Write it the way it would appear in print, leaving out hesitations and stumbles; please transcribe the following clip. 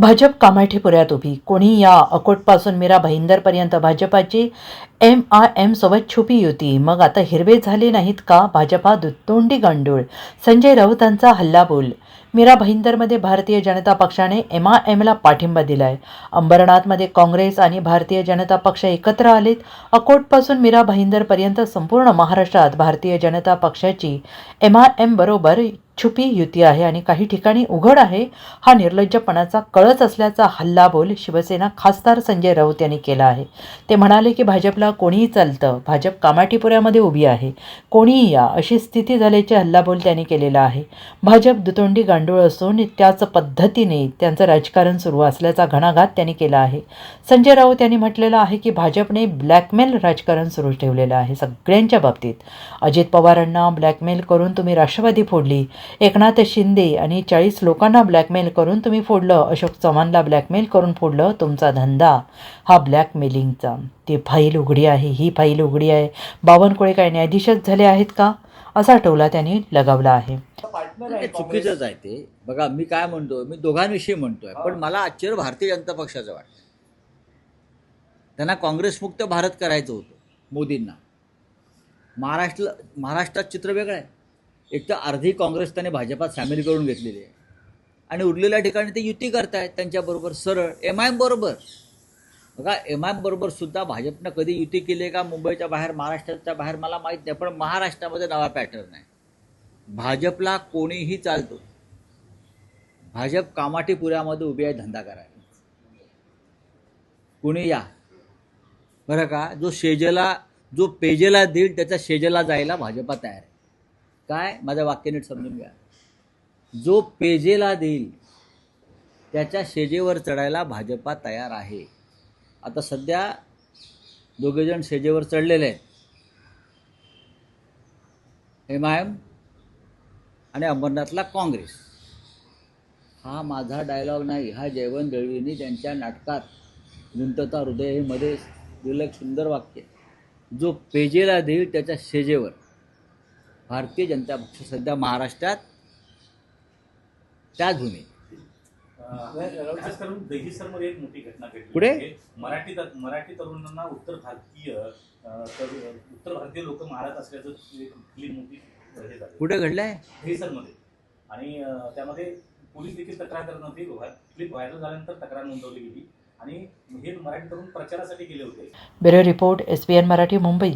भाजप कामाठीपुऱ्यात उभी. कोणी या अकोटपासून मीरा भाईंदरपर्यंत भाजपाची MIM सोबत छुपी युती. मग आता हिरवे झाले नाहीत का? भाजपा दुतोंडी गांडूळ. संजय राऊतांचा हल्लाबोल. मीरा भाईंदरमध्ये भारतीय जनता पक्षाने MIMला पाठिंबा दिलाय. अंबरनाथमध्ये काँग्रेस आणि भारतीय जनता पक्ष एकत्र आलेत. अकोटपासून मीरा भाईंदरपर्यंत संपूर्ण महाराष्ट्रात भारतीय जनता पक्षाची MIM बरोबर छुपी युती आहे आणि काही ठिकाणी उघड आहे. हा निर्लज्जपणाचा कळस असल्याचा हल्लाबोल शिवसेना खासदार संजय राऊत यांनी केला आहे. ते म्हणाले की भाजपला कोणीही चालतं, भाजप कामाठीपुऱ्यामध्ये उभी आहे, कोणीही या अशी स्थिती झाल्याचे हल्लाबोल त्यांनी केलेला आहे. भाजप दुतोंडी गांडूळ असून त्याच पद्धतीने त्यांचं राजकारण सुरू असल्याचा घणाघात त्यांनी केला आहे. संजय राऊत यांनी म्हटलेलं आहे की भाजपने ब्लॅकमेल राजकारण सुरू ठेवलेलं आहे सगळ्यांच्या बाबतीत. अजित पवारांना ब्लॅकमेल करून तुम्ही राष्ट्रवादी फोडली, एकनाथ शिंदे आणि 40 लोकांना ब्लॅकमेल करून तुम्ही फोडलं, अशोक चव्हाणला ब्लॅकमेल करून फोडलं. तुमचा धंदा हा ब्लॅकमेलिंगचा. ती फाईल उघडी आहे, ही फाईल उघडी आहे. बावनकुळे काय न्यायाधीशच झाले आहेत का, असा टोला त्यांनी लगावला आहे. चुकीचंच आहे ते. बघा, मी काय म्हणतोय, मी दोघांविषयी म्हणतोय, पण मला आश्चर्य भारतीय जनता पक्षाचं वाटतं. त्यांना काँग्रेसमुक्त भारत करायचं होतं मोदींना. महाराष्ट्रात चित्र वेगळं आहे. एक तर अर्धी काँग्रेस त्याने भाजपात सामील करून घेतलेली आहे आणि उरलेल्या ठिकाणी ते युती करतायत त्यांच्याबरोबर सरळ MIM बरोबर. बघा, MIM बरोबर सुद्धा भाजपनं कधी युती केली आहे का मुंबईच्या बाहेर, महाराष्ट्राच्या बाहेर मला माहीत नाही, पण महाराष्ट्रामध्ये नवा पॅटर्न आहे. भाजपला कोणीही चालतो. भाजप कामाठीपुऱ्यामध्ये उभी आहे धंदा करायला. कोणी या बरं का, जो पेजेला देईल त्याच्या शेजेला जायला भाजपा तयार आहे. काय, माझं वाक्य नीट समजून घ्या. जो पेजेला देईल त्याच्या शेजेवर चढायला भाजपा तयार आहे. आता सध्या दोघेजण शेजेवर चढलेले आहेत, MIM आणि अंबरनाथला काँग्रेस. हा माझा डायलॉग नाही, हा जयवंत दळवींनी त्यांच्या नाटकात गुंतता हृदय मध्ये दिलं एक सुंदर वाक्य. जो पेजेला देईल त्याच्या शेजेवर. भारतीय जनता पक्ष सध्या महाराष्ट्रात त्याच भूमी. दहिसरमध्ये एक मोठी घटना घडली. पुढे मराठी तरुणांना उत्तर भारतीय लोक मारत असल्याचं एक मोठी हे झालं. कुठे घडलंय? दहिसरमध्ये. आणि त्यामध्ये पोलीस देखील तक्रार करत नव्हती. क्लिप व्हायरल झाल्यानंतर तक्रार नोंदवली गेली आणि हे मराठी तरुण प्रचारासाठी गेले होते. Bureau report, SBN Marathi, Mumbai.